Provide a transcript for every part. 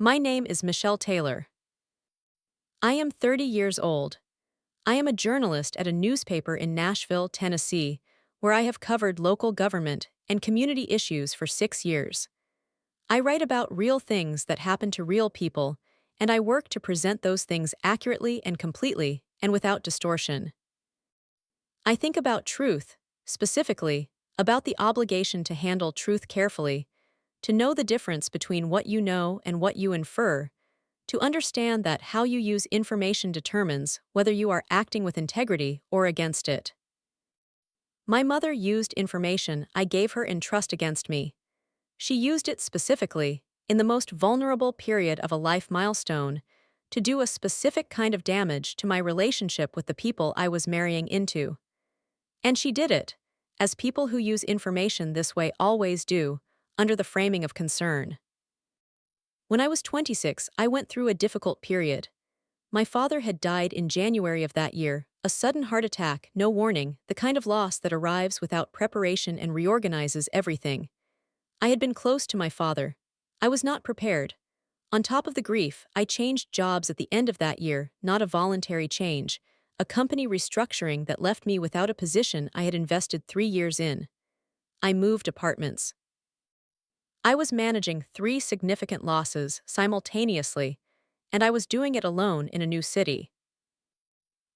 My name is Michelle Taylor. I am 30 years old. I am a journalist at a newspaper in Nashville, Tennessee, where I have covered local government and community issues for 6 years. I write about real things that happen to real people, and I work to present those things accurately and completely and without distortion. I think about truth, specifically, about the obligation to handle truth carefully, to know the difference between what you know and what you infer, to understand that how you use information determines whether you are acting with integrity or against it. My mother used information I gave her in trust against me. She used it specifically, in the most vulnerable period of a life milestone, to do a specific kind of damage to my relationship with the people I was marrying into. And she did it, as people who use information this way always do, under the framing of concern. When I was 26, I went through a difficult period. My father had died in January of that year, a sudden heart attack, no warning, the kind of loss that arrives without preparation and reorganizes everything. I had been close to my father. I was not prepared. On top of the grief, I changed jobs at the end of that year, not a voluntary change, a company restructuring that left me without a position I had invested 3 years in. I moved apartments. I was managing 3 significant losses simultaneously, and I was doing it alone in a new city.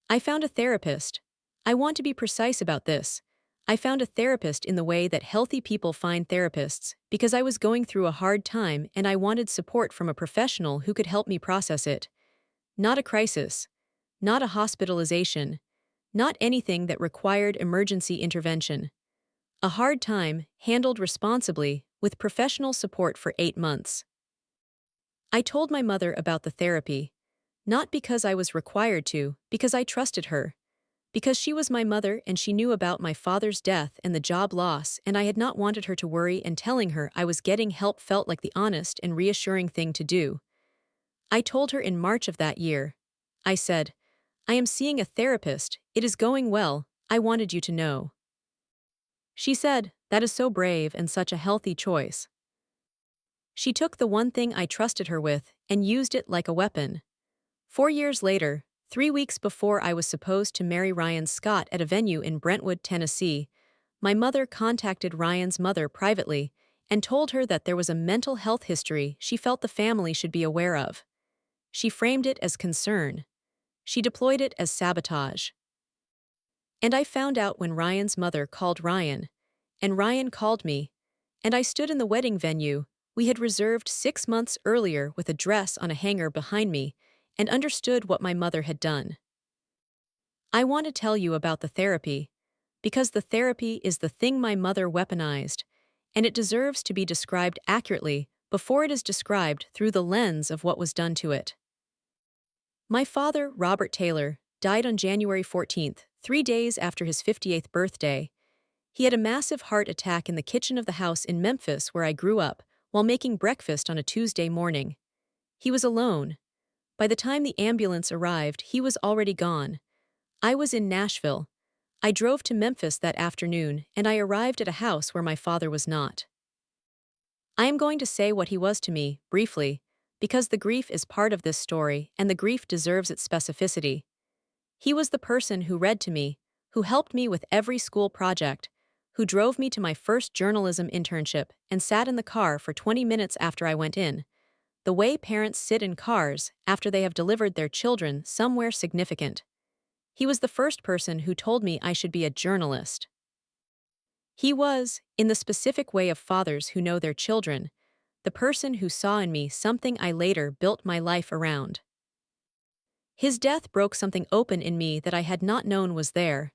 I found a therapist. I want to be precise about this. I found a therapist in the way that healthy people find therapists, because I was going through a hard time and I wanted support from a professional who could help me process it. Not a crisis. Not a hospitalization. Not anything that required emergency intervention. A hard time, handled responsibly, with professional support for 8 months. I told my mother about the therapy. Not because I was required to, because I trusted her. Because she was my mother and she knew about my father's death and the job loss, and I had not wanted her to worry, and telling her I was getting help felt like the honest and reassuring thing to do. I told her in March of that year. I said, "I am seeing a therapist, it is going well, I wanted you to know." She said, "That is so brave and such a healthy choice." She took the one thing I trusted her with and used it like a weapon. 4 years later, 3 weeks before I was supposed to marry Ryan Scott at a venue in Brentwood, Tennessee, my mother contacted Ryan's mother privately and told her that there was a mental health history she felt the family should be aware of. She framed it as concern. She deployed it as sabotage. And I found out when Ryan's mother called Ryan, and Ryan called me, and I stood in the wedding venue we had reserved 6 months earlier with a dress on a hanger behind me, and understood what my mother had done. I want to tell you about the therapy, because the therapy is the thing my mother weaponized, and it deserves to be described accurately before it is described through the lens of what was done to it. My father, Robert Taylor, died on January 14th, 3 days after his 58th birthday. He had a massive heart attack in the kitchen of the house in Memphis where I grew up, while making breakfast on a Tuesday morning. He was alone. By the time the ambulance arrived, he was already gone. I was in Nashville. I drove to Memphis that afternoon, and I arrived at a house where my father was not. I am going to say what he was to me, briefly, because the grief is part of this story and the grief deserves its specificity. He was the person who read to me, who helped me with every school project, who drove me to my first journalism internship and sat in the car for 20 minutes after I went in, the way parents sit in cars after they have delivered their children somewhere significant. He was the first person who told me I should be a journalist. He was, in the specific way of fathers who know their children, the person who saw in me something I later built my life around. His death broke something open in me that I had not known was there.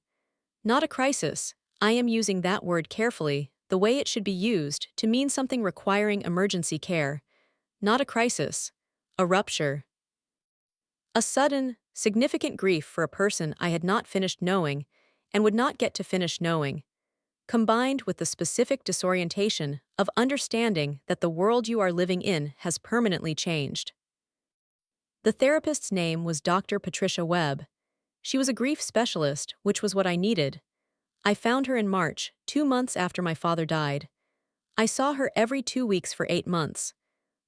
Not a crisis. I am using that word carefully, the way it should be used, to mean something requiring emergency care. Not a crisis. A rupture. A sudden, significant grief for a person I had not finished knowing, and would not get to finish knowing, combined with the specific disorientation of understanding that the world you are living in has permanently changed. The therapist's name was Dr. Patricia Webb. She was a grief specialist, which was what I needed. I found her in March, 2 months after my father died. I saw her every 2 weeks for 8 months.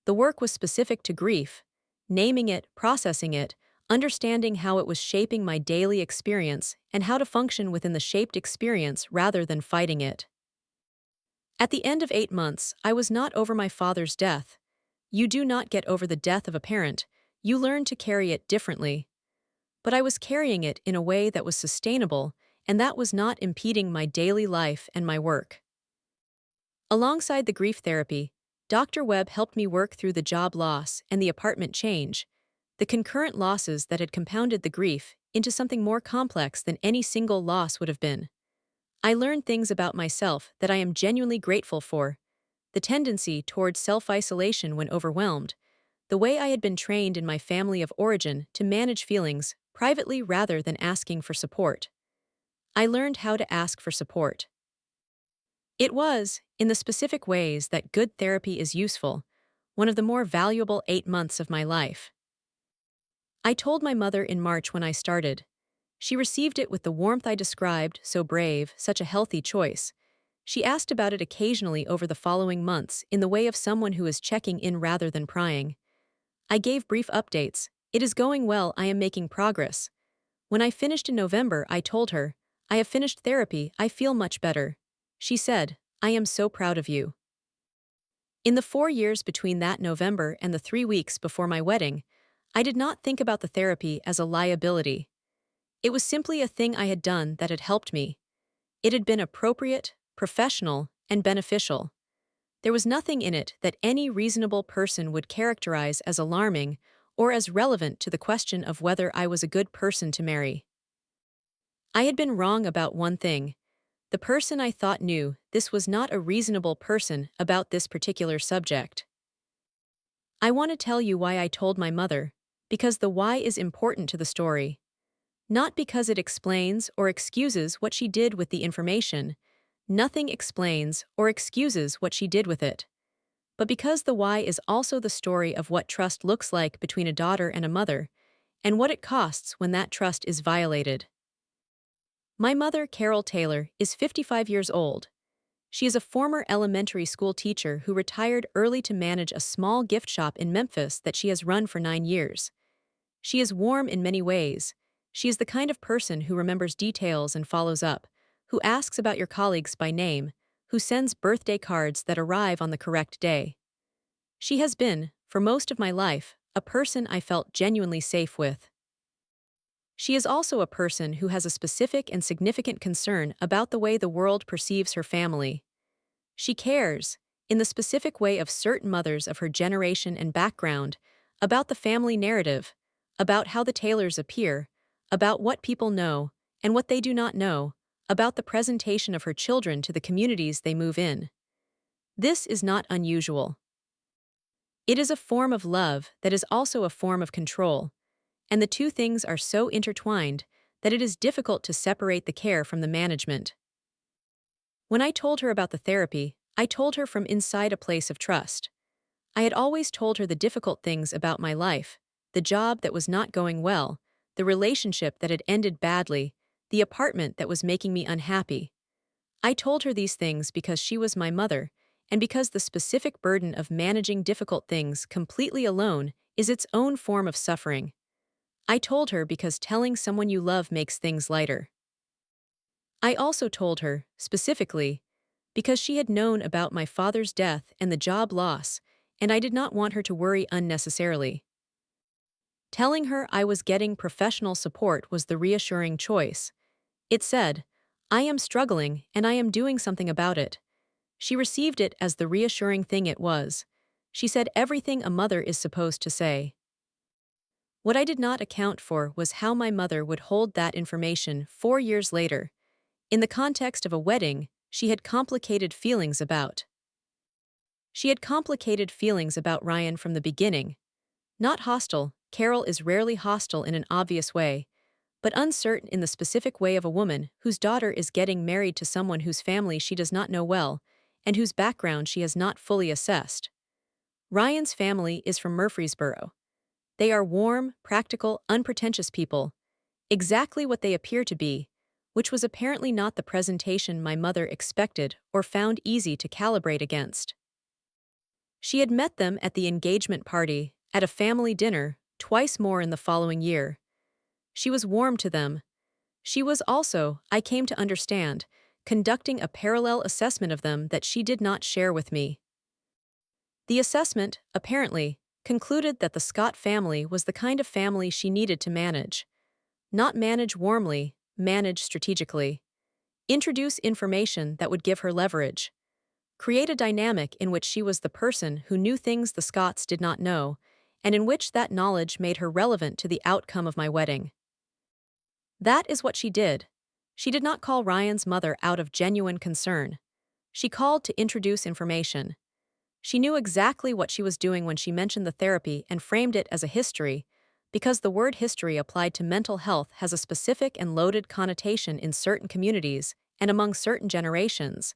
The work was specific to grief, naming it, processing it, understanding how it was shaping my daily experience and how to function within the shaped experience rather than fighting it. At the end of 8 months, I was not over my father's death. You do not get over the death of a parent, you learn to carry it differently. But I was carrying it in a way that was sustainable, and that was not impeding my daily life and my work. Alongside the grief therapy, Dr. Webb helped me work through the job loss and the apartment change, the concurrent losses that had compounded the grief into something more complex than any single loss would have been. I learned things about myself that I am genuinely grateful for: the tendency towards self-isolation when overwhelmed, the way I had been trained in my family of origin to manage feelings privately rather than asking for support. I learned how to ask for support. It was, in the specific ways that good therapy is useful, one of the more valuable 8 months of my life. I told my mother in March when I started. She received it with the warmth I described: so brave, such a healthy choice. She asked about it occasionally over the following months in the way of someone who is checking in rather than prying. I gave brief updates: it is going well, I am making progress. When I finished in November, I told her, I have finished therapy, I feel much better. She said, I am so proud of you. In the 4 years between that November and the 3 weeks before my wedding, I did not think about the therapy as a liability. It was simply a thing I had done that had helped me. It had been appropriate, professional, and beneficial. There was nothing in it that any reasonable person would characterize as alarming or as relevant to the question of whether I was a good person to marry. I had been wrong about one thing. The person I thought knew this was not a reasonable person about this particular subject. I want to tell you why I told my mother, because the why is important to the story. Not because it explains or excuses what she did with the information. Nothing explains or excuses what she did with it. But because the why is also the story of what trust looks like between a daughter and a mother, and what it costs when that trust is violated. My mother, Carol Taylor, is 55 years old. She is a former elementary school teacher who retired early to manage a small gift shop in Memphis that she has run for 9 years. She is warm in many ways. She is the kind of person who remembers details and follows up, who asks about your colleagues by name, who sends birthday cards that arrive on the correct day. She has been, for most of my life, a person I felt genuinely safe with. She is also a person who has a specific and significant concern about the way the world perceives her family. She cares, in the specific way of certain mothers of her generation and background, about the family narrative, about how the Taylors appear, about what people know and what they do not know, about the presentation of her children to the communities they move in. This is not unusual. It is a form of love that is also a form of control, and the two things are so intertwined that it is difficult to separate the care from the management. When I told her about the therapy, I told her from inside a place of trust. I had always told her the difficult things about my life: the job that was not going well, the relationship that had ended badly, the apartment that was making me unhappy. I told her these things because she was my mother, and because the specific burden of managing difficult things completely alone is its own form of suffering. I told her because telling someone you love makes things lighter. I also told her, specifically, because she had known about my father's death and the job loss, and I did not want her to worry unnecessarily. Telling her I was getting professional support was the reassuring choice. It said, I am struggling and I am doing something about it. She received it as the reassuring thing it was. She said everything a mother is supposed to say. What I did not account for was how my mother would hold that information 4 years later, in the context of a wedding she had complicated feelings about. She had complicated feelings about Ryan from the beginning. Not hostile, Carol is rarely hostile in an obvious way, but uncertain in the specific way of a woman whose daughter is getting married to someone whose family she does not know well, and whose background she has not fully assessed. Ryan's family is from Murfreesboro. They are warm, practical, unpretentious people, exactly what they appear to be, which was apparently not the presentation my mother expected or found easy to calibrate against. She had met them at the engagement party, at a family dinner, twice more in the following year. She was warm to them. She was also, I came to understand, conducting a parallel assessment of them that she did not share with me. The assessment, apparently, concluded that the Scott family was the kind of family she needed to manage. Not manage warmly, manage strategically. Introduce information that would give her leverage. Create a dynamic in which she was the person who knew things the Scotts did not know, and in which that knowledge made her relevant to the outcome of my wedding. That is what she did. She did not call Ryan's mother out of genuine concern. She called to introduce information. She knew exactly what she was doing when she mentioned the therapy and framed it as a history, because the word history applied to mental health has a specific and loaded connotation in certain communities and among certain generations,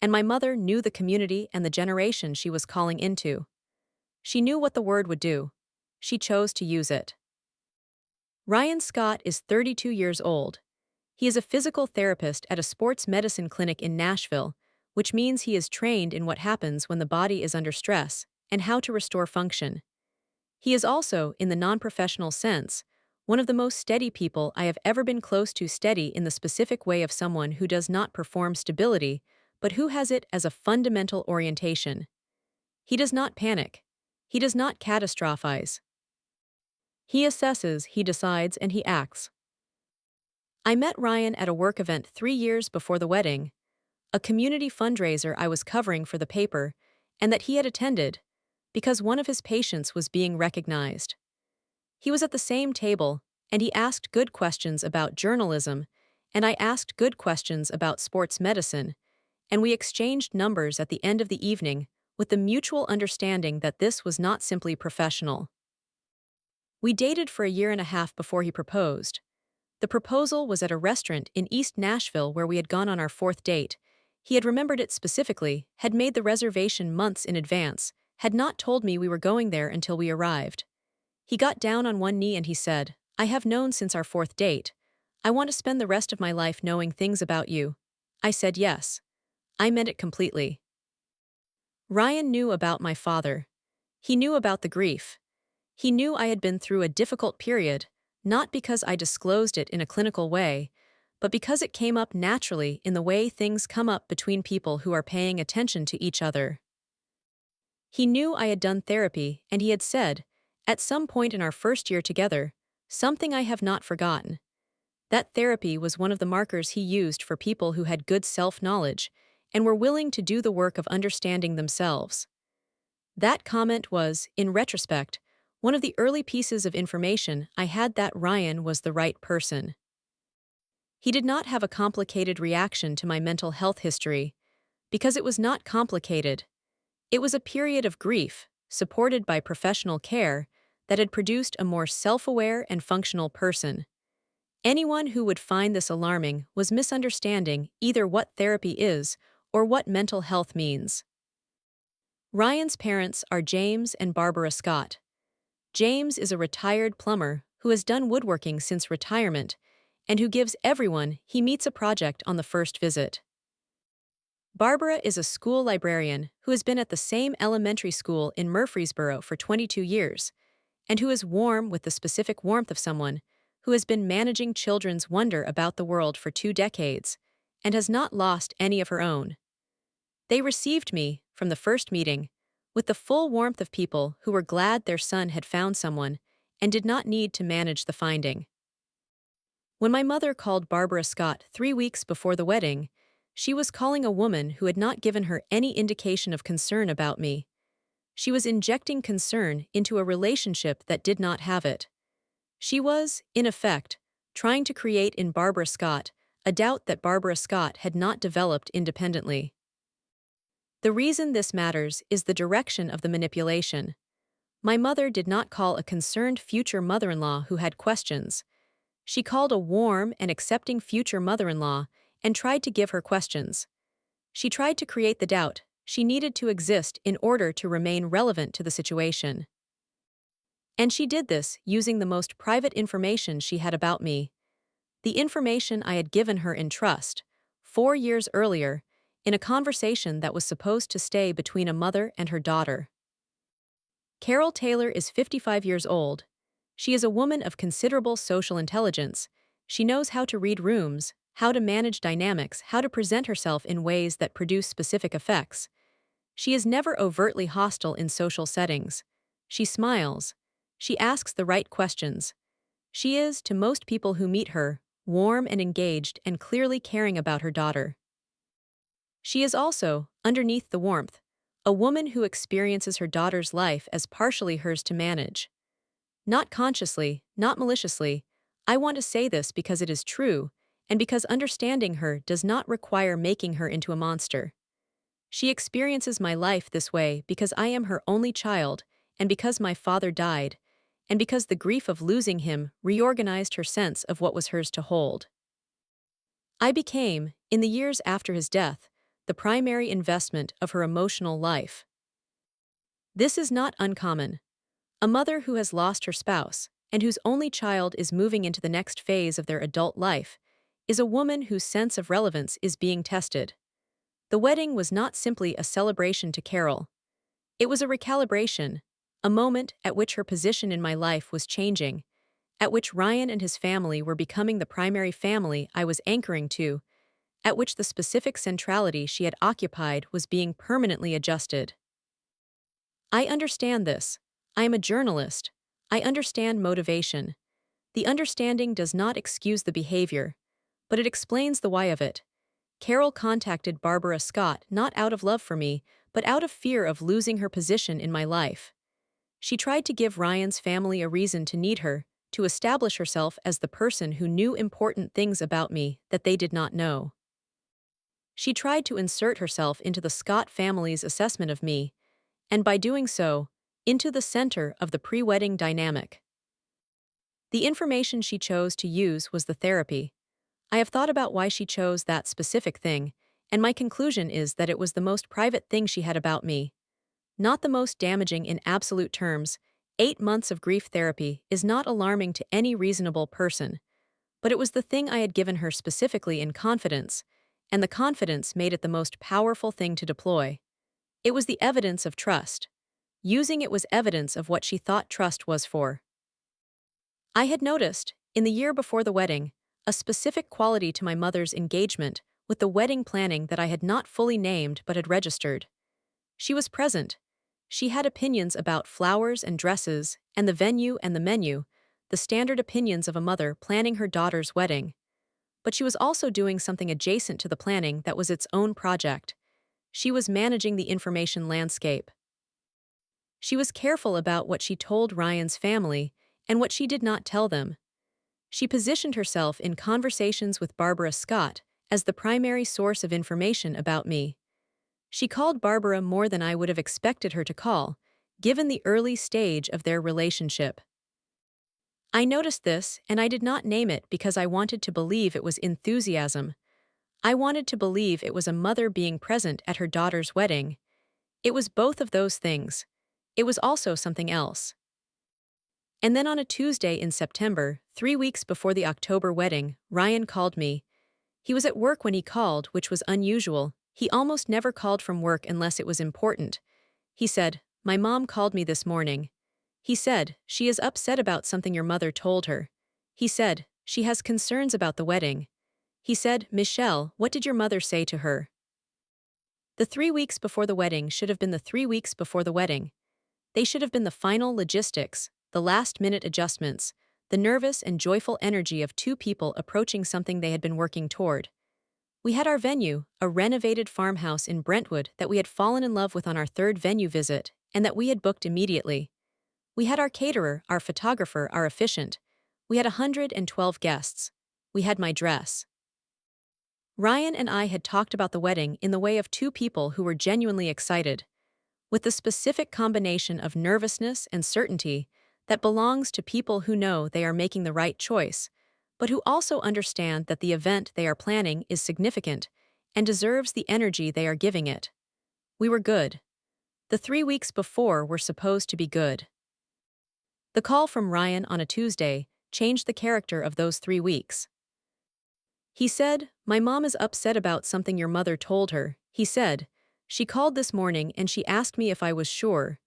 and my mother knew the community and the generation she was calling into. She knew what the word would do. She chose to use it. Ryan Scott is 32 years old. He is a physical therapist at a sports medicine clinic in Nashville, which means he is trained in what happens when the body is under stress and how to restore function. He is also, in the non-professional sense, one of the most steady people I have ever been close to, steady in the specific way of someone who does not perform stability, but who has it as a fundamental orientation. He does not panic. He does not catastrophize. He assesses, he decides, and he acts. I met Ryan at a work event 3 years before the wedding, a community fundraiser I was covering for the paper, and that he had attended, because one of his patients was being recognized. He was at the same table, and he asked good questions about journalism, and I asked good questions about sports medicine, and we exchanged numbers at the end of the evening with the mutual understanding that this was not simply professional. We dated for a year and a half before he proposed. The proposal was at a restaurant in East Nashville where we had gone on our 4th date. He had remembered it specifically, had made the reservation months in advance, had not told me we were going there until we arrived. He got down on one knee and he said, "I have known since our 4th date. I want to spend the rest of my life knowing things about you." I said yes. I meant it completely. Ryan knew about my father. He knew about the grief. He knew I had been through a difficult period, not because I disclosed it in a clinical way, but because it came up naturally in the way things come up between people who are paying attention to each other. He knew I had done therapy, and he had said, at some point in our first year together, something I have not forgotten. That therapy was one of the markers he used for people who had good self-knowledge and were willing to do the work of understanding themselves. That comment was, in retrospect, one of the early pieces of information I had that Ryan was the right person. He did not have a complicated reaction to my mental health history, because it was not complicated. It was a period of grief, supported by professional care, that had produced a more self-aware and functional person. Anyone who would find this alarming was misunderstanding either what therapy is or what mental health means. Ryan's parents are James and Barbara Scott. James is a retired plumber who has done woodworking since retirement and who gives everyone he meets a project on the first visit. Barbara is a school librarian who has been at the same elementary school in Murfreesboro for 22 years and who is warm with the specific warmth of someone who has been managing children's wonder about the world for 2 decades and has not lost any of her own. They received me, from the first meeting, with the full warmth of people who were glad their son had found someone and did not need to manage the finding. When my mother called Barbara Scott 3 weeks before the wedding, she was calling a woman who had not given her any indication of concern about me. She was injecting concern into a relationship that did not have it. She was, in effect, trying to create in Barbara Scott a doubt that Barbara Scott had not developed independently. The reason this matters is the direction of the manipulation. My mother did not call a concerned future mother-in-law who had questions. She called a warm and accepting future mother-in-law and tried to give her questions. She tried to create the doubt she needed to exist in order to remain relevant to the situation. And she did this using the most private information she had about me. The information I had given her in trust, 4 years earlier, in a conversation that was supposed to stay between a mother and her daughter. Carol Taylor is 55 years old. She is a woman of considerable social intelligence. She knows how to read rooms, how to manage dynamics, how to present herself in ways that produce specific effects. She is never overtly hostile in social settings. She smiles. She asks the right questions. She is, to most people who meet her, warm and engaged and clearly caring about her daughter. She is also, underneath the warmth, a woman who experiences her daughter's life as partially hers to manage. Not consciously, not maliciously. I want to say this because it is true, and because understanding her does not require making her into a monster. She experiences my life this way because I am her only child, and because my father died, and because the grief of losing him reorganized her sense of what was hers to hold. I became, in the years after his death, the primary investment of her emotional life. This is not uncommon. A mother who has lost her spouse, and whose only child is moving into the next phase of their adult life, is a woman whose sense of relevance is being tested. The wedding was not simply a celebration to Carol. It was a recalibration, a moment at which her position in my life was changing, at which Ryan and his family were becoming the primary family I was anchoring to, at which the specific centrality she had occupied was being permanently adjusted. I understand this. I am a journalist. I understand motivation. The understanding does not excuse the behavior, but it explains the why of it. Carol contacted Barbara Scott not out of love for me, but out of fear of losing her position in my life. She tried to give Ryan's family a reason to need her, to establish herself as the person who knew important things about me that they did not know. She tried to insert herself into the Scott family's assessment of me, and by doing so, into the center of the pre-wedding dynamic. The information she chose to use was the therapy. I have thought about why she chose that specific thing, and my conclusion is that it was the most private thing she had about me. Not the most damaging in absolute terms. 8 months of grief therapy is not alarming to any reasonable person, but it was the thing I had given her specifically in confidence, and the confidence made it the most powerful thing to deploy. It was the evidence of trust. Using it was evidence of what she thought trust was for. I had noticed, in the year before the wedding, a specific quality to my mother's engagement with the wedding planning that I had not fully named but had registered. She was present. She had opinions about flowers and dresses, and the venue and the menu, the standard opinions of a mother planning her daughter's wedding. But she was also doing something adjacent to the planning that was its own project. She was managing the information landscape. She was careful about what she told Ryan's family and what she did not tell them. She positioned herself in conversations with Barbara Scott as the primary source of information about me. She called Barbara more than I would have expected her to call, given the early stage of their relationship. I noticed this, and I did not name it because I wanted to believe it was enthusiasm. I wanted to believe it was a mother being present at her daughter's wedding. It was both of those things. It was also something else. And then on a Tuesday in September, 3 weeks before the October wedding, Ryan called me. He was at work when he called, which was unusual. He almost never called from work unless it was important. He said, "My mom called me this morning." He said, "She is upset about something your mother told her." He said, "She has concerns about the wedding." He said, "Michelle, what did your mother say to her?" The 3 weeks before the wedding should have been the 3 weeks before the wedding. They should have been the final logistics, the last-minute adjustments, the nervous and joyful energy of two people approaching something they had been working toward. We had our venue, a renovated farmhouse in Brentwood that we had fallen in love with on our third venue visit, and that we had booked immediately. We had our caterer, our photographer, our officiant. We had 112 guests. We had my dress. Ryan and I had talked about the wedding in the way of two people who were genuinely excited, with the specific combination of nervousness and certainty that belongs to people who know they are making the right choice, but who also understand that the event they are planning is significant and deserves the energy they are giving it. We were good. The 3 weeks before were supposed to be good. The call from Ryan on a Tuesday changed the character of those 3 weeks. He said, "My mom is upset about something your mother told her." He said, "She called this morning and she asked me if I was sure."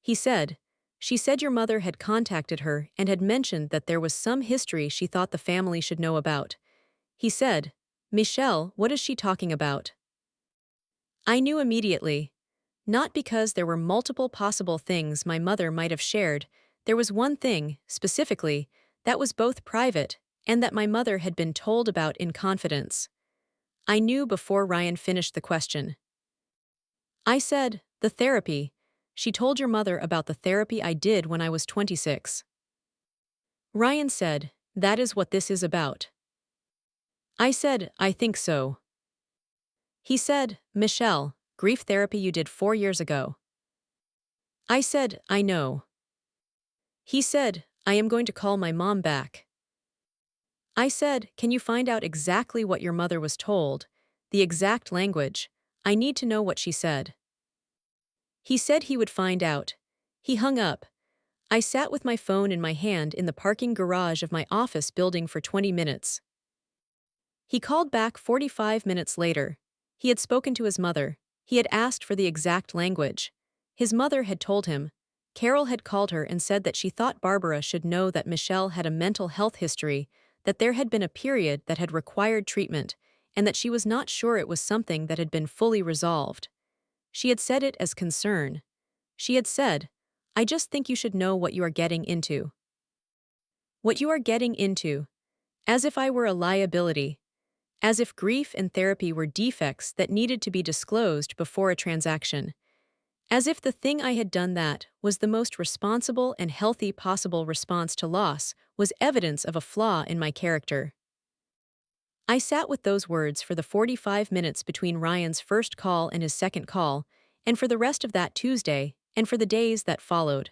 He said, She said your mother had contacted her and had mentioned that there was some history she thought the family should know about. He said, Michelle, what is she talking about? I knew immediately. Not because there were multiple possible things my mother might have shared, there was one thing, specifically, that was both private and that my mother had been told about in confidence. I knew before Ryan finished the question. I said, the therapy. She told your mother about the therapy I did when I was 26. Ryan said, that is what this is about. I said, I think so. He said, Michelle, grief therapy you did 4 years ago. I said, I know. He said, I am going to call my mom back. I said, can you find out exactly what your mother was told, the exact language? I need to know what she said. He said he would find out. He hung up. I sat with my phone in my hand in the parking garage of my office building for 20 minutes. He called back 45 minutes later. He had spoken to his mother. He had asked for the exact language. His mother had told him. Carol had called her and said that she thought Barbara should know that Michelle had a mental health history, that there had been a period that had required treatment, and that she was not sure it was something that had been fully resolved. She had said it as concern. She had said, I just think you should know what you are getting into. What you are getting into. As if I were a liability. As if grief and therapy were defects that needed to be disclosed before a transaction. As if the thing I had done that was the most responsible and healthy possible response to loss was evidence of a flaw in my character. I sat with those words for the 45 minutes between Ryan's first call and his second call, and for the rest of that Tuesday, and for the days that followed.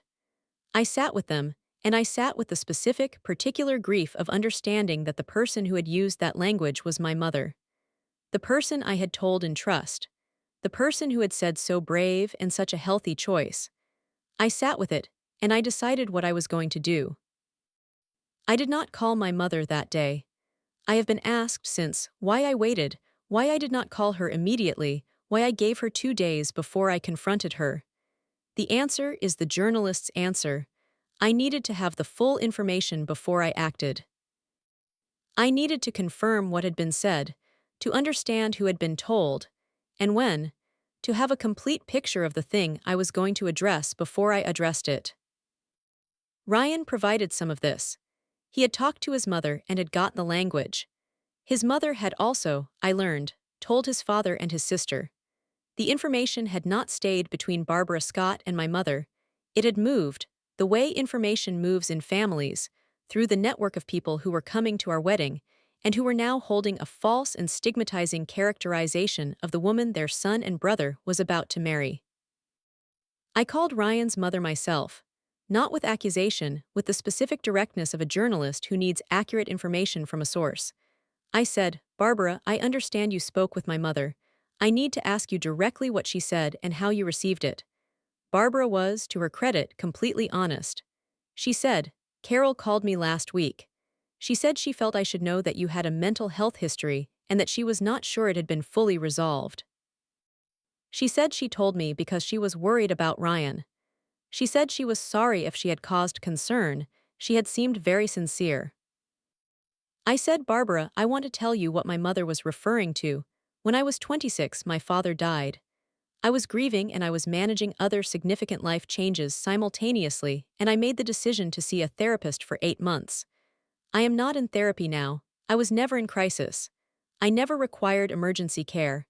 I sat with them, and I sat with the specific, particular grief of understanding that the person who had used that language was my mother. The person I had told in trust. The person who had said so brave and such a healthy choice. I sat with it, and I decided what I was going to do. I did not call my mother that day. I have been asked since why I waited, why I did not call her immediately, why I gave her 2 days before I confronted her. The answer is the journalist's answer. I needed to have the full information before I acted. I needed to confirm what had been said, to understand who had been told, and when, to have a complete picture of the thing I was going to address before I addressed it. Ryan provided some of this. He had talked to his mother and had got the language. His mother had also, I learned, told his father and his sister. The information had not stayed between Barbara Scott and my mother. It had moved, the way information moves in families, through the network of people who were coming to our wedding, and who were now holding a false and stigmatizing characterization of the woman their son and brother was about to marry. I called Ryan's mother myself, not with accusation, with the specific directness of a journalist who needs accurate information from a source. I said, Barbara, I understand you spoke with my mother. I need to ask you directly what she said and how you received it. Barbara was, to her credit, completely honest. She said, Carol called me last week. She said she felt I should know that you had a mental health history and that she was not sure it had been fully resolved. She said she told me because she was worried about Ryan. She said she was sorry if she had caused concern. She had seemed very sincere. I said, Barbara, I want to tell you what my mother was referring to. When I was 26, my father died. I was grieving and I was managing other significant life changes simultaneously, and I made the decision to see a therapist for 8 months. I am not in therapy now. I was never in crisis. I never required emergency care.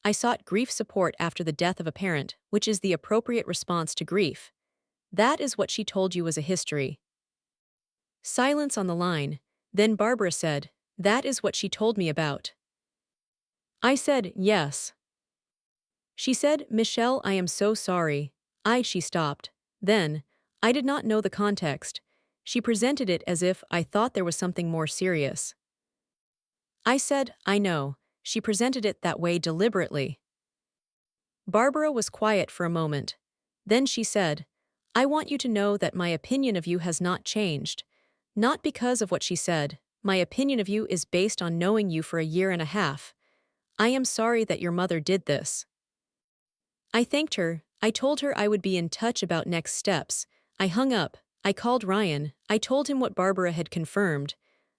I sought grief support after the death of a parent, which is the appropriate response to grief. That is what she told you was a history. Silence on the line. Then Barbara said, that is what she told me about. I said, yes. She said, Michelle, I am so sorry. She stopped. Then, I did not know the context. She presented it as if I thought there was something more serious. I said, I know. She presented it that way deliberately. Barbara was quiet for a moment. Then she said, I want you to know that my opinion of you has not changed. Not because of what she said. My opinion of you is based on knowing you for a year and a half. I am sorry that your mother did this. I thanked her. I told her I would be in touch about next steps. I hung up. I called Ryan. I told him what Barbara had confirmed.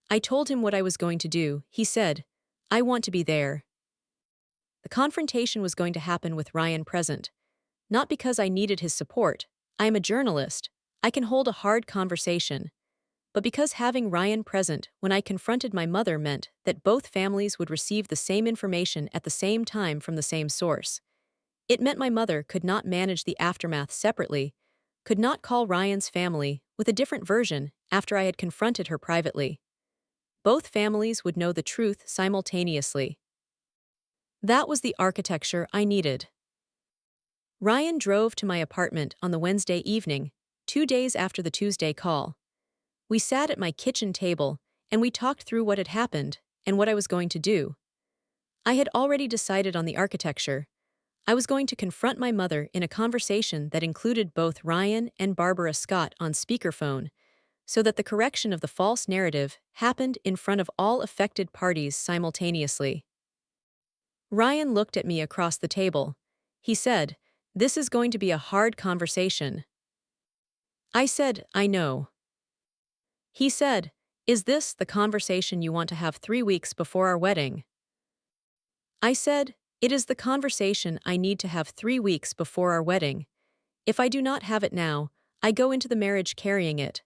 I told him what I was going to do. He said, I want to be there. The confrontation was going to happen with Ryan present. Not because I needed his support. I am a journalist. I can hold a hard conversation. But because having Ryan present when I confronted my mother meant that both families would receive the same information at the same time from the same source. It meant my mother could not manage the aftermath separately, could not call Ryan's family with a different version after I had confronted her privately. Both families would know the truth simultaneously. That was the architecture I needed. Ryan drove to my apartment on the Wednesday evening, 2 days after the Tuesday call. We sat at my kitchen table, and we talked through what had happened and what I was going to do. I had already decided on the architecture. I was going to confront my mother in a conversation that included both Ryan and Barbara Scott on speakerphone, so that the correction of the false narrative happened in front of all affected parties simultaneously. Ryan looked at me across the table. He said, "This is going to be a hard conversation." I said, "I know." He said, "Is this the conversation you want to have 3 weeks before our wedding?" I said, "It is the conversation I need to have 3 weeks before our wedding. If I do not have it now, I go into the marriage carrying it.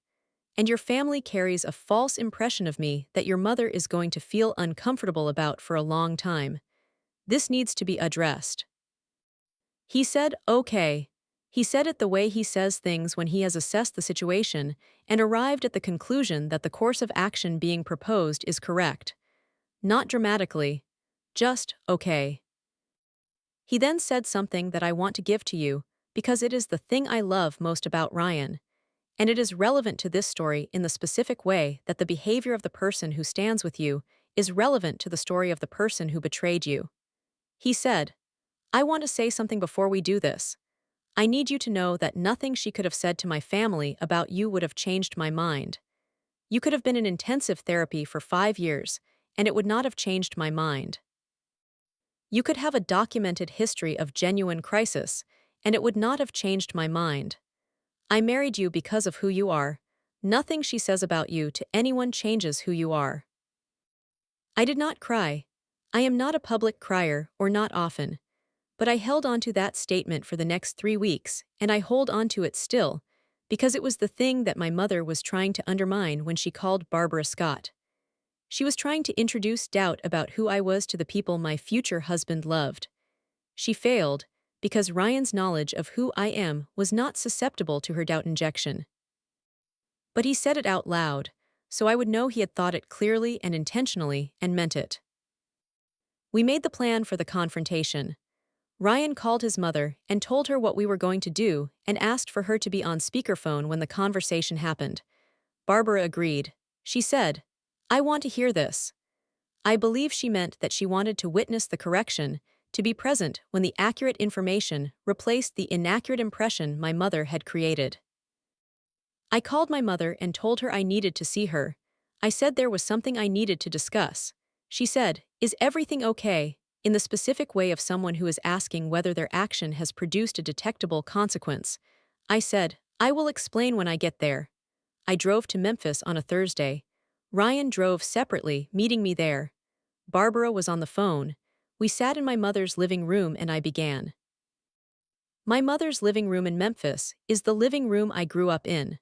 And your family carries a false impression of me that your mother is going to feel uncomfortable about for a long time. This needs to be addressed." He said, "Okay." He said it the way he says things when he has assessed the situation and arrived at the conclusion that the course of action being proposed is correct. Not dramatically. Just, okay. He then said something that I want to give to you, because it is the thing I love most about Ryan. And it is relevant to this story in the specific way that the behavior of the person who stands with you is relevant to the story of the person who betrayed you. He said, "I want to say something before we do this. I need you to know that nothing she could have said to my family about you would have changed my mind. You could have been in intensive therapy for 5 years, and it would not have changed my mind. You could have a documented history of genuine crisis, and it would not have changed my mind. I married you because of who you are. Nothing she says about you to anyone changes who you are." I did not cry. I am not a public crier, or not often. But I held on to that statement for the next 3 weeks, and I hold on to it still, because it was the thing that my mother was trying to undermine when she called Barbara Scott. She was trying to introduce doubt about who I was to the people my future husband loved. She failed, because Ryan's knowledge of who I am was not susceptible to her doubt injection. But he said it out loud, so I would know he had thought it clearly and intentionally and meant it. We made the plan for the confrontation. Ryan called his mother and told her what we were going to do and asked for her to be on speakerphone when the conversation happened. Barbara agreed. She said, "I want to hear this." I believe she meant that she wanted to witness the correction, to be present when the accurate information replaced the inaccurate impression my mother had created. I called my mother and told her I needed to see her. I said there was something I needed to discuss. She said, "Is everything okay?" in the specific way of someone who is asking whether their action has produced a detectable consequence. I said, "I will explain when I get there." I drove to Memphis on a Thursday. Ryan drove separately, meeting me there. Barbara was on the phone. We sat in my mother's living room and I began. My mother's living room in Memphis is the living room I grew up in.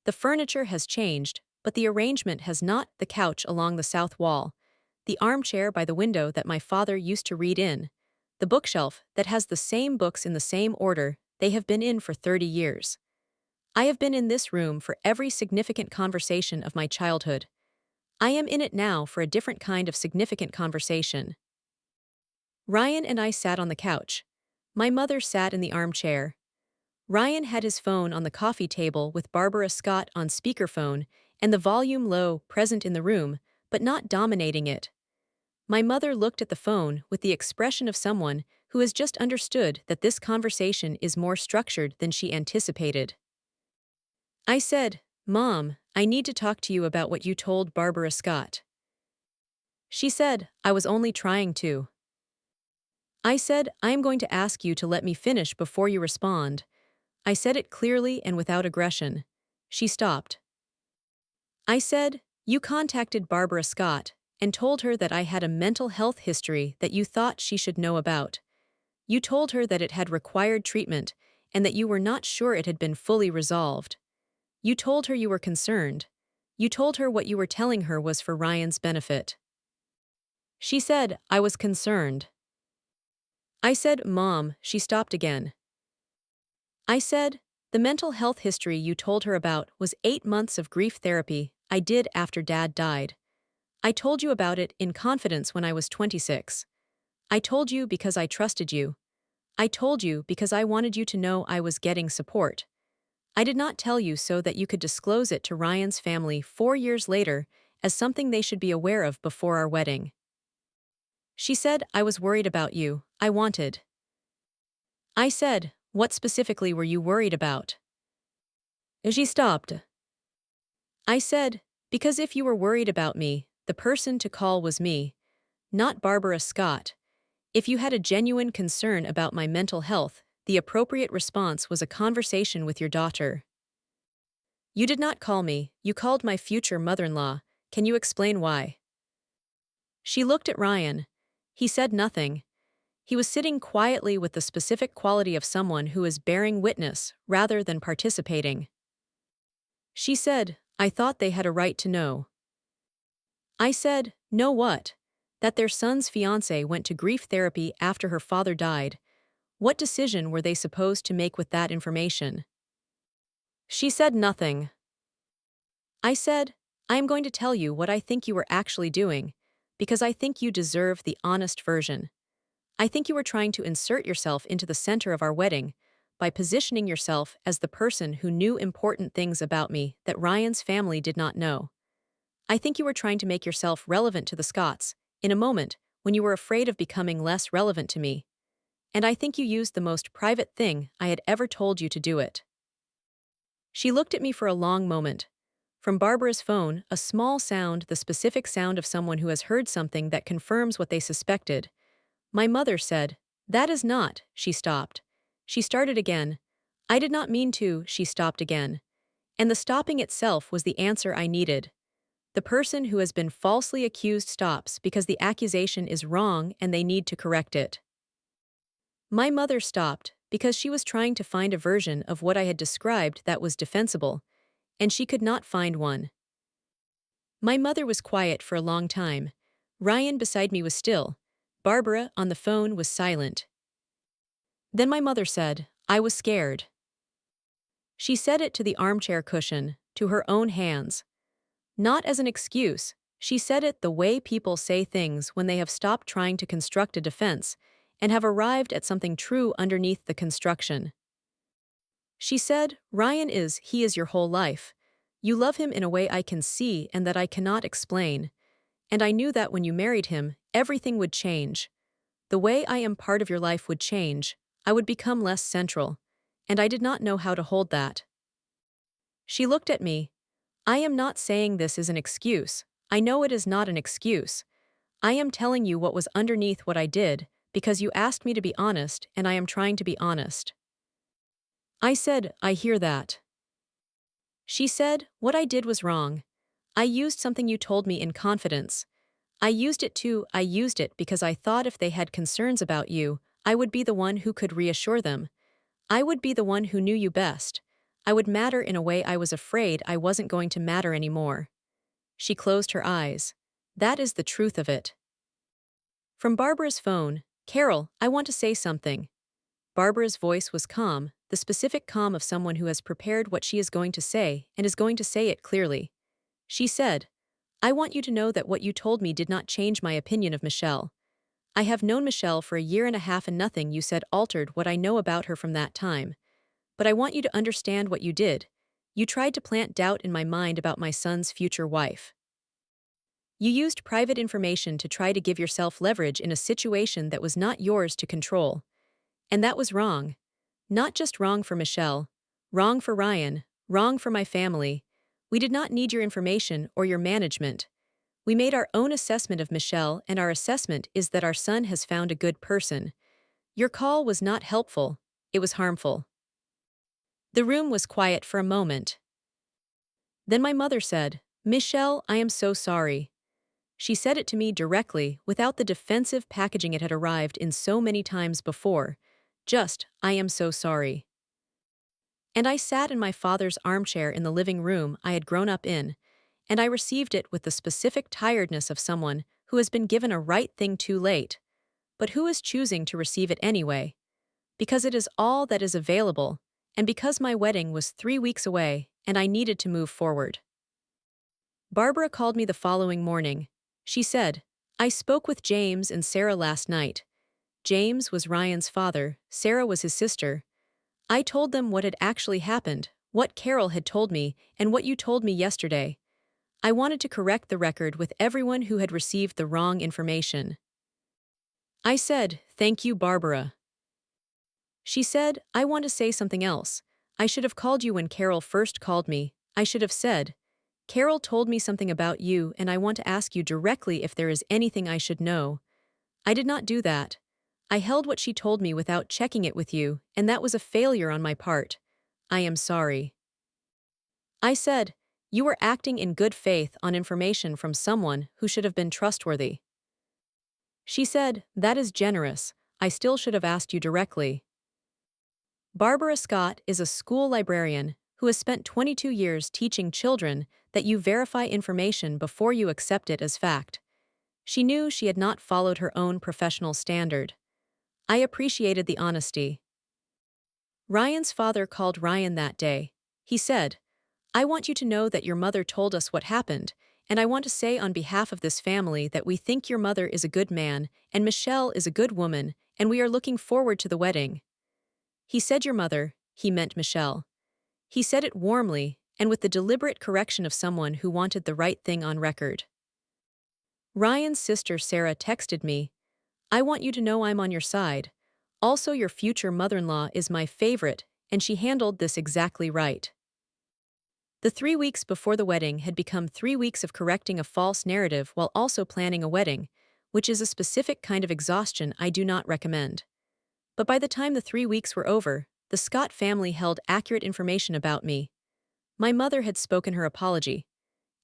The furniture has changed, but the arrangement has not. The couch along the south wall, the armchair by the window that my father used to read in, the bookshelf that has the same books in the same order they have been in for 30 years. I have been in this room for every significant conversation of my childhood. I am in it now for a different kind of significant conversation. Ryan and I sat on the couch. My mother sat in the armchair. Ryan had his phone on the coffee table with Barbara Scott on speakerphone and the volume low, present in the room, but not dominating it. My mother looked at the phone with the expression of someone who has just understood that this conversation is more structured than she anticipated. I said, "Mom, I need to talk to you about what you told Barbara Scott." She said, "I was only trying to." I said, "I am going to ask you to let me finish before you respond. I said it clearly and without aggression. She stopped. I said, "You contacted Barbara Scott and told her that I had a mental health history that you thought she should know about. You told her that it had required treatment and that you were not sure it had been fully resolved. You told her you were concerned. You told her what you were telling her was for Ryan's benefit." She said, "I was concerned." I said, "Mom," she stopped again. I said, "The mental health history you told her about was 8 months of grief therapy I did after Dad died. I told you about it in confidence when I was 26. I told you because I trusted you. I told you because I wanted you to know I was getting support. I did not tell you so that you could disclose it to Ryan's family 4 years later as something they should be aware of before our wedding." She said, "I was worried about you. I wanted." I said, "What specifically were you worried about?" She stopped. I said, "Because if you were worried about me, the person to call was me, not Barbara Scott. If you had a genuine concern about my mental health, the appropriate response was a conversation with your daughter. You did not call me, you called my future mother-in-law. Can you explain why?" She looked at Ryan. He said nothing. He was sitting quietly with the specific quality of someone who is bearing witness rather than participating. She said, "I thought they had a right to know." I said, "Know what? That their son's fiancée went to grief therapy after her father died. What decision were they supposed to make with that information?" She said nothing. I said, "I am going to tell you what I think you were actually doing, because I think you deserve the honest version. I think you were trying to insert yourself into the center of our wedding by positioning yourself as the person who knew important things about me that Ryan's family did not know. I think you were trying to make yourself relevant to the Scotts in a moment when you were afraid of becoming less relevant to me. And I think you used the most private thing I had ever told you to do it." She looked at me for a long moment. From Barbara's phone, a small sound, the specific sound of someone who has heard something that confirms what they suspected. My mother said, "That is not," she stopped. She started again. "I did not mean to," she stopped again. And the stopping itself was the answer I needed. The person who has been falsely accused stops because the accusation is wrong and they need to correct it. My mother stopped because she was trying to find a version of what I had described that was defensible, and she could not find one. My mother was quiet for a long time. Ryan beside me was still. Barbara, on the phone, was silent. Then my mother said, "I was scared." She said it to the armchair cushion, to her own hands. Not as an excuse, she said it the way people say things when they have stopped trying to construct a defense and have arrived at something true underneath the construction. She said, he is your whole life. You love him in a way I can see and that I cannot explain. And I knew that when you married him, everything would change. The way I am part of your life would change. I would become less central. And I did not know how to hold that." She looked at me. "I am not saying this is an excuse. I know it is not an excuse. I am telling you what was underneath what I did, because you asked me to be honest, and I am trying to be honest." I said, "I hear that." She said, "What I did was wrong. I used something you told me in confidence. I used it because I thought if they had concerns about you, I would be the one who could reassure them. I would be the one who knew you best. I would matter in a way I was afraid I wasn't going to matter anymore." She closed her eyes. That is the truth of it. From Barbara's phone, "Carol, I want to say something." Barbara's voice was calm, the specific calm of someone who has prepared what she is going to say and is going to say it clearly. She said, "I want you to know that what you told me did not change my opinion of Michelle. I have known Michelle for a year and a half and nothing you said altered what I know about her from that time. But I want you to understand what you did. You tried to plant doubt in my mind about my son's future wife. You used private information to try to give yourself leverage in a situation that was not yours to control. And that was wrong. Not just wrong for Michelle, wrong for Ryan, wrong for my family. We did not need your information or your management. We made our own assessment of Michelle, and our assessment is that our son has found a good person. Your call was not helpful, it was harmful." The room was quiet for a moment. Then my mother said, "Michelle, I am so sorry." She said it to me directly, without the defensive packaging it had arrived in so many times before. Just, "I am so sorry." And I sat in my father's armchair in the living room I had grown up in, and I received it with the specific tiredness of someone who has been given a right thing too late, but who is choosing to receive it anyway, because it is all that is available, and because my wedding was 3 weeks away and I needed to move forward. Barbara called me the following morning. She said, "I spoke with James and Sarah last night. James was Ryan's father, Sarah was his sister. I told them what had actually happened, what Carol had told me, and what you told me yesterday. I wanted to correct the record with everyone who had received the wrong information." I said, "Thank you, Barbara." She said, "I want to say something else. I should have called you when Carol first called me. I should have said, 'Carol told me something about you and I want to ask you directly if there is anything I should know.' I did not do that. I held what she told me without checking it with you, and that was a failure on my part. I am sorry." I said, "You were acting in good faith on information from someone who should have been trustworthy." She said, "That is generous. I still should have asked you directly." Barbara Scott is a school librarian who has spent 22 years teaching children that you verify information before you accept it as fact. She knew she had not followed her own professional standard. I appreciated the honesty. Ryan's father called Ryan that day. He said, "I want you to know that your mother told us what happened, and I want to say on behalf of this family that we think your mother is a good man, and Michelle is a good woman, and we are looking forward to the wedding." He said your mother, he meant Michelle. He said it warmly, and with the deliberate correction of someone who wanted the right thing on record. Ryan's sister Sarah texted me, "I want you to know I'm on your side. Also, your future mother-in-law is my favorite, and she handled this exactly right." The 3 weeks before the wedding had become 3 weeks of correcting a false narrative while also planning a wedding, which is a specific kind of exhaustion I do not recommend. But by the time the 3 weeks were over, the Scott family held accurate information about me. My mother had spoken her apology,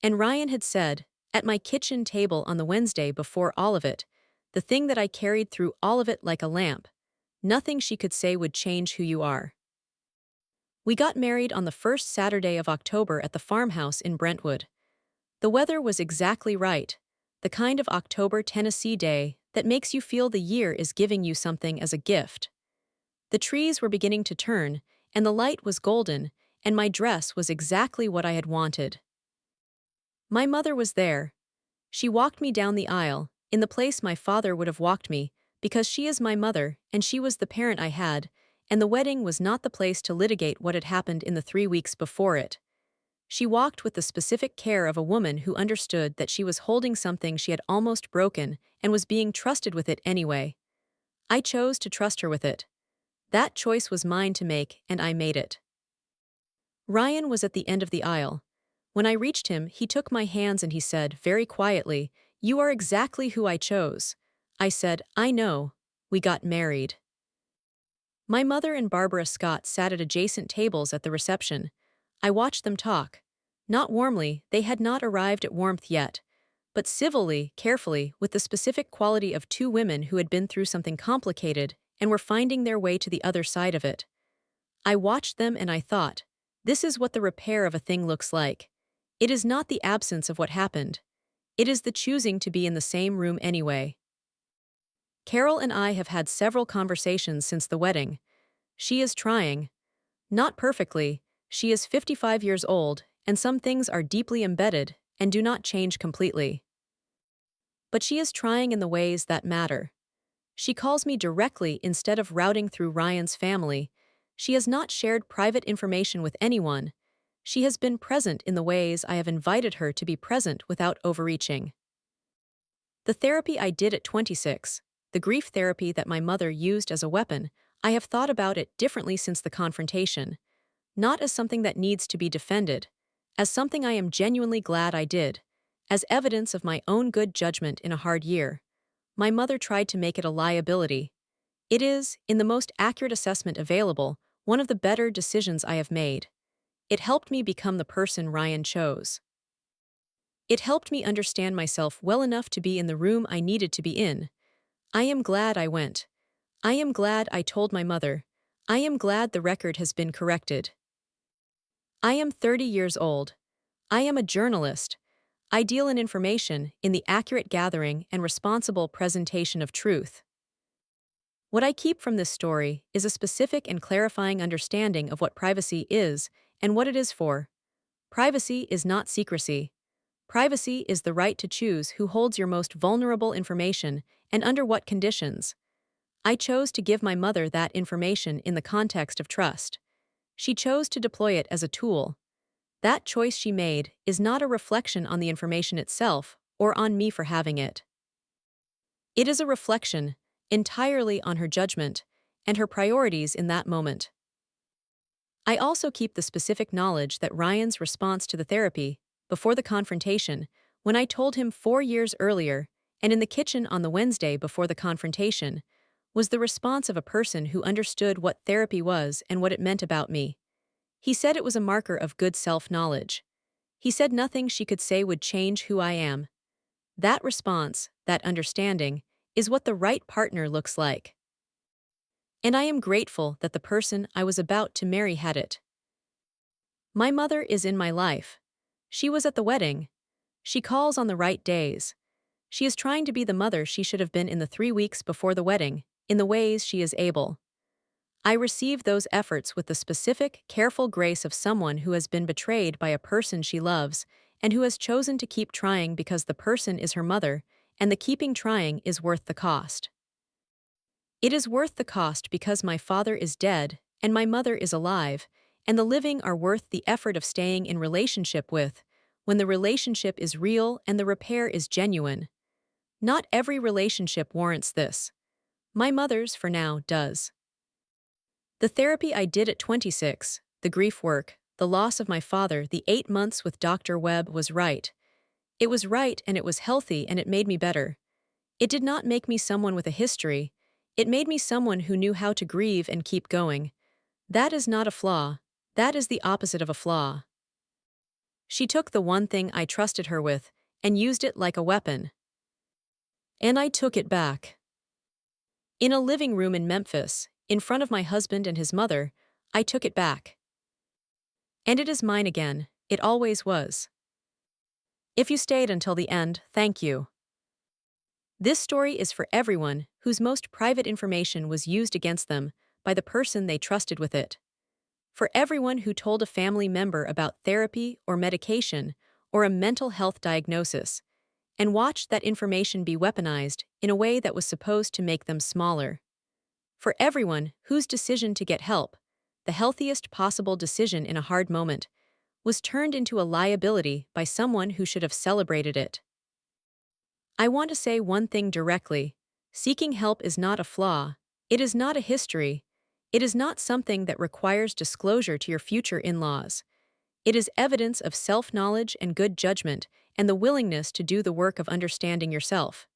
and Ryan had said, at my kitchen table on the Wednesday before all of it, the thing that I carried through all of it like a lamp, "Nothing she could say would change who you are." We got married on the first Saturday of October at the farmhouse in Brentwood. The weather was exactly right, the kind of October, Tennessee day that makes you feel the year is giving you something as a gift. The trees were beginning to turn, and the light was golden, and my dress was exactly what I had wanted. My mother was there. She walked me down the aisle, in the place my father would have walked me, because she is my mother and she was the parent I had, and the wedding was not the place to litigate what had happened in the 3 weeks before it. She walked with the specific care of a woman who understood that she was holding something she had almost broken and was being trusted with it anyway. I chose to trust her with it. That choice was mine to make, and I made it. Ryan was at the end of the aisle. When I reached him, he took my hands and he said, very quietly, "You are exactly who I chose." I said, "I know. We got married." My mother and Barbara Scott sat at adjacent tables at the reception. I watched them talk. Not warmly, they had not arrived at warmth yet, but civilly, carefully, with the specific quality of two women who had been through something complicated and were finding their way to the other side of it. I watched them and I thought, this is what the repair of a thing looks like. It is not the absence of what happened. It is the choosing to be in the same room anyway. Carol and I have had several conversations since the wedding. She is trying. Not perfectly. She is 55 years old, and some things are deeply embedded and do not change completely. But she is trying in the ways that matter. She calls me directly instead of routing through Ryan's family. She has not shared private information with anyone. She has been present in the ways I have invited her to be present without overreaching. The therapy I did at 26, the grief therapy that my mother used as a weapon, I have thought about it differently since the confrontation. Not as something that needs to be defended, as something I am genuinely glad I did, as evidence of my own good judgment in a hard year. My mother tried to make it a liability. It is, in the most accurate assessment available, one of the better decisions I have made. It helped me become the person Ryan chose. It helped me understand myself well enough to be in the room I needed to be in. I am glad I went. I am glad I told my mother. I am glad the record has been corrected. I am 30 years old. I am a journalist. I deal in information, in the accurate gathering and responsible presentation of truth. What I keep from this story is a specific and clarifying understanding of what privacy is and what it is for. Privacy is not secrecy. Privacy is the right to choose who holds your most vulnerable information and under what conditions. I chose to give my mother that information in the context of trust. She chose to deploy it as a tool. That choice she made is not a reflection on the information itself or on me for having it. It is a reflection entirely on her judgment and her priorities in that moment. I also keep the specific knowledge that Ryan's response to the therapy, before the confrontation, when I told him 4 years earlier, and in the kitchen on the Wednesday before the confrontation, was the response of a person who understood what therapy was and what it meant about me. He said it was a marker of good self-knowledge. He said nothing she could say would change who I am. That response, that understanding, is what the right partner looks like. And I am grateful that the person I was about to marry had it. My mother is in my life. She was at the wedding. She calls on the right days. She is trying to be the mother she should have been in the 3 weeks before the wedding, in the ways she is able. I receive those efforts with the specific, careful grace of someone who has been betrayed by a person she loves and who has chosen to keep trying because the person is her mother, and the keeping trying is worth the cost. It is worth the cost because my father is dead and my mother is alive, and the living are worth the effort of staying in relationship with, when the relationship is real and the repair is genuine. Not every relationship warrants this. My mother's, for now, does. The therapy I did at 26, the grief work, the loss of my father, the 8 months with Dr. Webb was right. It was right and it was healthy and it made me better. It did not make me someone with a history. It made me someone who knew how to grieve and keep going. That is not a flaw. That is the opposite of a flaw. She took the one thing I trusted her with and used it like a weapon. And I took it back. In a living room in Memphis, in front of my husband and his mother, I took it back. And it is mine again, it always was. If you stayed until the end, thank you. This story is for everyone whose most private information was used against them by the person they trusted with it. For everyone who told a family member about therapy or medication or a mental health diagnosis, and watched that information be weaponized in a way that was supposed to make them smaller. For everyone whose decision to get help, the healthiest possible decision in a hard moment, was turned into a liability by someone who should have celebrated it. I want to say one thing directly. Seeking help is not a flaw. It is not a history. It is not something that requires disclosure to your future in-laws. It is evidence of self-knowledge and good judgment and the willingness to do the work of understanding yourself.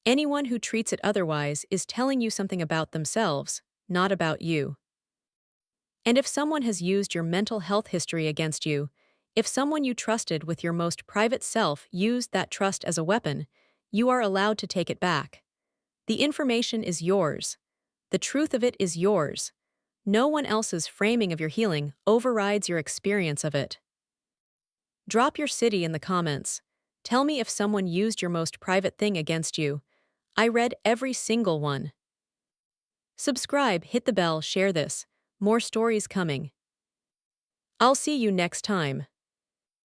Anyone who treats it otherwise is telling you something about themselves, not about you. And if someone has used your mental health history against you, if someone you trusted with your most private self used that trust as a weapon, you are allowed to take it back. The information is yours. The truth of it is yours. No one else's framing of your healing overrides your experience of it. Drop your city in the comments. Tell me if someone used your most private thing against you. I read every single one. Subscribe, hit the bell, share this. More stories coming. I'll see you next time.